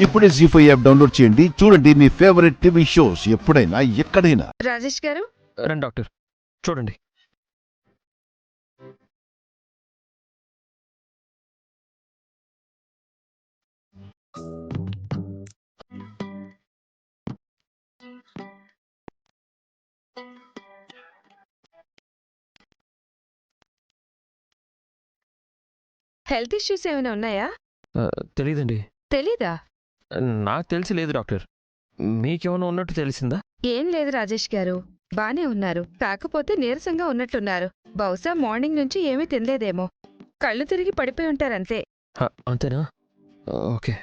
ఇప్పుడే జీ5 app download చేయండి. చూడండి మీ ఫేవరెట్ టీవీ షోస్ ఎప్పుడైనా ఎక్కడైనా. రాజేష్ గారు రండి డాక్టర్, చూడండి. హెల్త్ ఇష్యూస్ ఏమైనా ఉన్నాయా? తెలీదండి. తెలీదా? నాకు తెలిసి లేదు డాక్టర్. మీకేమైనా ఉన్నట్టు తెలిసిందా? ఏం లేదు రాజేష్ గారు, బానే ఉన్నారు. కాకపోతే నీరసంగా ఉన్నట్టున్నారు. బహుశా మార్నింగ్ నుంచి ఏమీ తినలేదేమో. కళ్ళు తిరిగి పడిపోయి ఉంటారంతే. అంతేనా? ఓకే.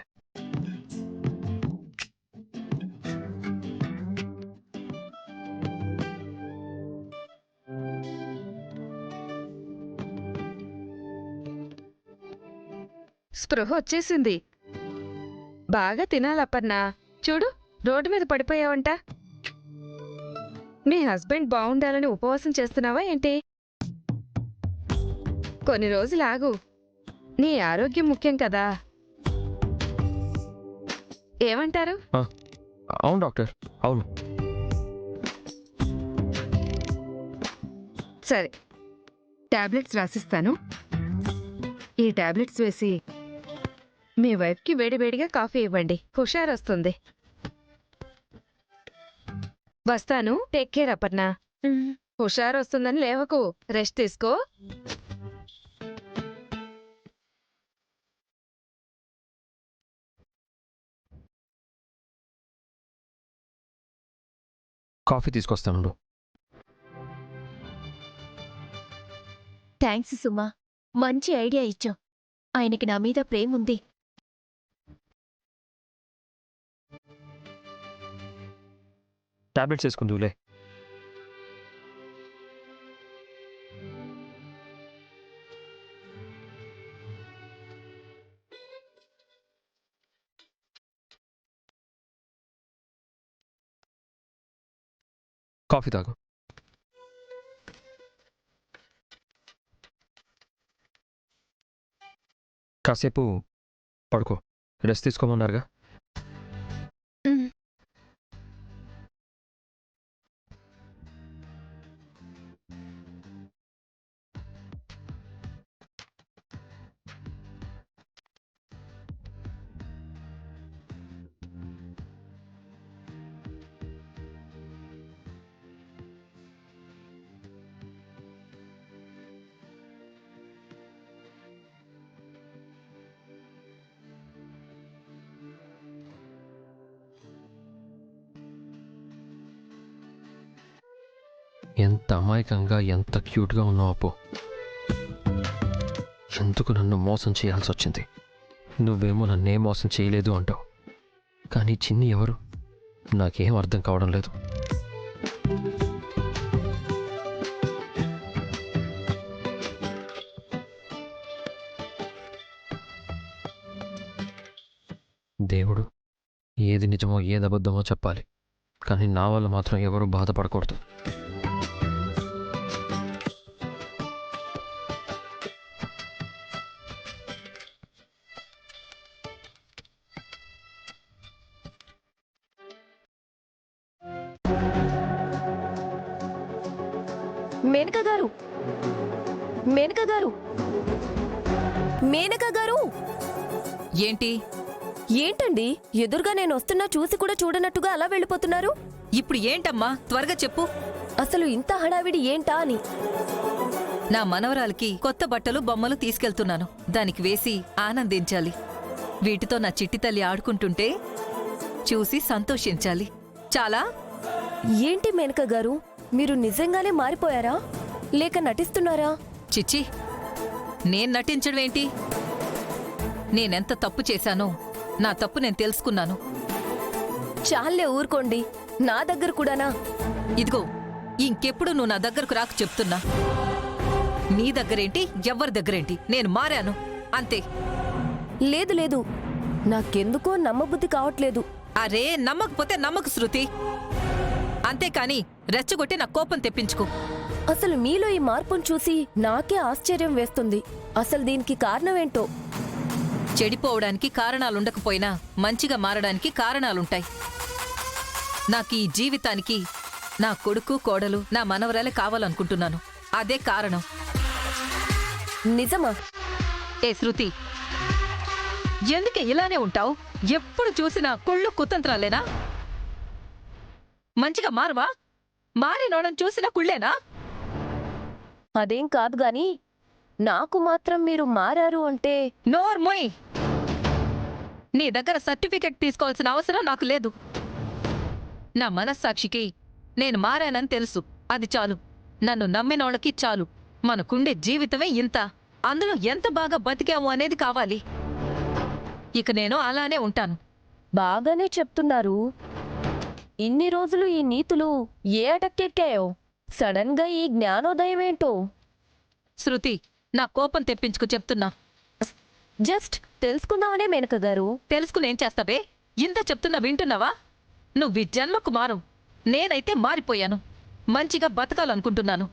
స్పృహ వచ్చేసింది. బాగా తినాలప్పన్నా. చూడు, రోడ్డు మీద పడిపోయావంట. మీ హస్బెండ్ బావుండాలని ఉపవాసం చేస్తున్నావా ఏంటి? కొన్ని రోజులు ఆగు. నీ ఆరోగ్యం ముఖ్యం కదా. ఏమంటారు? అవును డాక్టర్, అవును. సరే, టాబ్లెట్స్ రాసిస్తాను. ఈ టాబ్లెట్స్ వేసి మీ వైఫ్కి వేడివేడిగా కాఫీ ఇవ్వండి. హుషారొస్తుంది. వస్తాను. Take care Aparna. హుషారొస్తుందని లేవకు, రెస్ట్ తీసుకో. కాఫీ తీసుకొస్తాను. థ్యాంక్స్ సుమా, మంచి ఐడియా ఇచ్చావు. ఆయనకి నా మీద ప్రేమ ఉంది. టాబ్లెట్స్ వేసుకుందులే. కాఫీ తాగు. కాసేపు పడుకో, రెస్ట్ తీసుకోమన్నారుగా. ఎంత అమాయకంగా, ఎంత క్యూట్గా ఉన్నావు అప్పు. ఎందుకు నన్ను మోసం చేయాల్సి వచ్చింది? నువ్వేమో నన్నే మోసం చేయలేదు అంటావు, కానీ చిన్ని ఎవరు? నాకేం అర్థం కావడం లేదు. దేవుడు ఏది నిజమో ఏది అబద్ధమో చెప్పాలి, కానీ నా వల్ల మాత్రం ఎవరూ బాధపడకూడదు. మేనక గారు, మేనక గారు, మేనక గారు! ఏంటి? ఏంటండి, ఎదురుగా నేను వస్తున్నా చూసి కూడా చూడనట్టుగా అలా వెళ్ళిపోతున్నారు? ఇప్పుడు ఏంటమ్మా, త్వరగా చెప్పు. అసలు ఇంత హడావిడి ఏంటా అని. నా మనవరాలికి కొత్త బట్టలు బొమ్మలు తీసుకెళ్తున్నాను. దానికి వేసి ఆనందించాలి. వీటితో నా చిట్టి తల్లి ఆడుకుంటుంటే చూసి సంతోషించాలి. చాలా. ఏంటి మేనక గారు, మీరు నిజంగానే మారిపోయారా లేక నటిస్తున్నారా? చిచ్చి, నేను నటించడం ఏంటి? నేనెంత తప్పు చేశానో నా తప్పు నేను తెలుసుకున్నాను. చాలే ఊరుకోండి, నా దగ్గర కూడానా? ఇదిగో, ఇంకెప్పుడు నువ్వు నా దగ్గరకు రాకు చెప్తున్నా. నీ దగ్గరేంటి, ఎవరి దగ్గరేంటి, నేను మారాను అంతే. లేదు లేదు, నాకెందుకో నమ్మబుద్ధి కావట్లేదు. అరే, నమ్మకపోతే నమ్మకు శృతి, అంతేకాని రెచ్చగొట్టి నా కోపం తెప్పించుకో. అసలు మీలో ఈ మార్పును చూసి నాకే ఆశ్చర్యం వేస్తుంది. అసలు దీనికి కారణమేంటో చెడిపోవడానికి కారణాలుండకపోయినా మంచిగా మారడానికి కారణాలుంటాయి. నాకు ఈ జీవితానికి నా కొడుకు కోడలు నా మనవరాలే కావాలనుకుంటున్నాను. అదే కారణం. నిజమా? ఏ శృతి, ఎందుకే ఇలానే ఉంటావు? ఎప్పుడు చూసినా కుళ్ళు కుతంత్రాలేనా? మంచిగా మారవా? మారినోడని చూసినా కుళ్ళేనా? అదేం కాదు గాని నాకు మాత్రం మీరు మారారు అంటే నోర్మోయ్, నీ దగ్గర సర్టిఫికెట్ తీసుకోవాల్సిన అవసరం నాకు లేదు. నా మనస్సాక్షికి నేను మారానని తెలుసు, అది చాలు. నన్ను నమ్మినోళ్ళకి చాలు. మనకుండే జీవితమే ఇంత, అందులో ఎంత బాగా బతికాము అనేది కావాలి. ఇక నేను అలానే ఉంటాను. బాగానే చెప్తున్నారు. ఇన్ని రోజులు ఈ నీతులు ఏ అటక్కెక్కాయో? సడన్ గా ఈ జ్ఞానోదయం ఏంటో? శృతి, నా కోపం తెప్పించుకు చెప్తున్నా. జస్ట్ తెలుసుకుందామనే మేనక గారు. తెలుసుకునేం చేస్తావే? ఇంత చెప్తున్నా వింటున్నావా? నువ్వు ఈ జన్మకు మారు, నేనైతే మారిపోయాను. మంచిగా బతకాలనుకుంటున్నాను.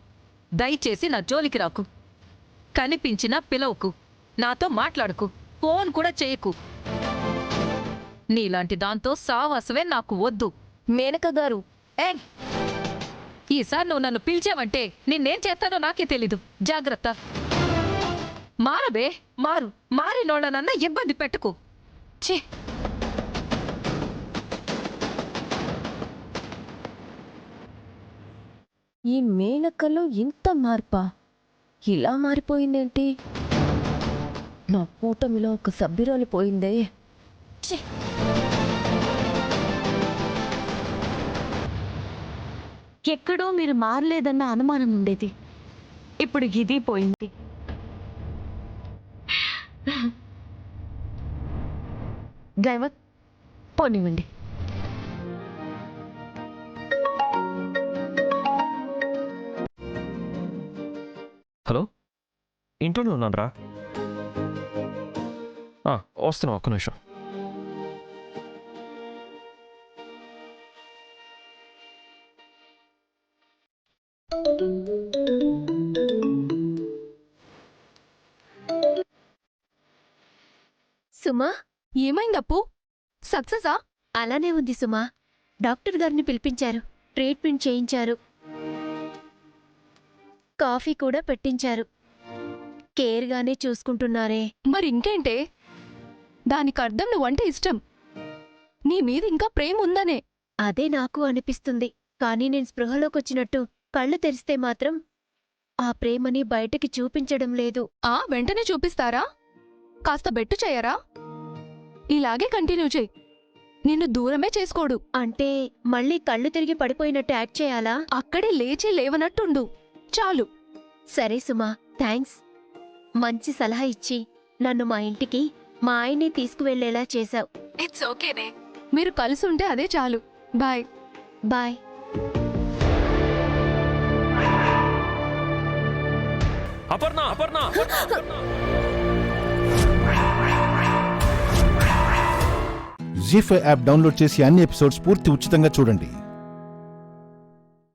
దయచేసి నా జోలికి రాకు. కనిపించినా పిలవకు, నాతో మాట్లాడకు, ఫోన్ కూడా చేయకు. నీలాంటి దాంతో సావాసమే నాకు వద్దు. మేనక గారు, ఏ, ఈసారి నువ్వు నన్ను పిలిచావంటే నిన్నేం చేస్తానో నాకే తెలీదు. జాగ్రత్త. మారబే, మారు. మారినోళ్ళనన్నా ఇబ్బంది పెట్టుకో. ఛీ, ఈ మేనకలో ఇంత మార్పా? ఇలా మారిపోయిందేంటి? నా కూటమిలో ఒక సభ్యురాలు పోయిందే. ఛీ! ఎక్కడో మీరు మారలేదన్న అనుమానం ఉండేది. ఇప్పుడు ఇది పోయింది. డ్రైవర్, పోనివ్వండి. హలో, ఇంట్లోనే ఉన్నాను రా. వస్తున్నా, ఒక్క నిమిషం. సుమా, ఏమైందప్పు? సక్సెసా? అలానే ఉంది సుమా. డాక్టర్ గారిని పిలిపించారు, ట్రీట్మెంట్ చేయించారు, కాఫీ కూడా పెట్టించారు. కేర్గానే చూసుకుంటున్నారే. మరి ఇంకేంటే? దానికి అర్థం నువ్వంటే ఇష్టం, నీ మీద ఇంకా ప్రేమ ఉందనే. అదే నాకు అనిపిస్తుంది. కానీ నేను స్పృహలోకొచ్చినట్టు కళ్ళు తెరిస్తే మాత్రం ఆ ప్రేమని బయటికి చూపించడం లేదు. వెంటనే చూపిస్తారా? కాస్త బెట్టు చేయరా? ఇలాగే కంటిన్యూ చెయ్యి. నిన్ను దూరమే చేసుకోడు. అంటే మళ్ళీ కళ్ళు తిరిగి పడిపోయినట్టు యాక్ట్ చేయాలా? అక్కడే లేచి లేవనట్టుండు చాలు. సరే సుమా, థ్యాంక్స్. మంచి సలహా ఇచ్చి నన్ను మా ఇంటికి మా ఆయన్ని తీసుకువెళ్లేలా చేశావు. ఇట్స్ ఓకేనే. మీరు కలిసి ఉంటే అదే చాలు. Bye bye. అపర్ణ, అపర్ణ, జీ5 యాప్ డౌన్లోడ్ చేసి అన్ని ఎపిసోడ్స్ పూర్తి ఉచితంగా చూడండి.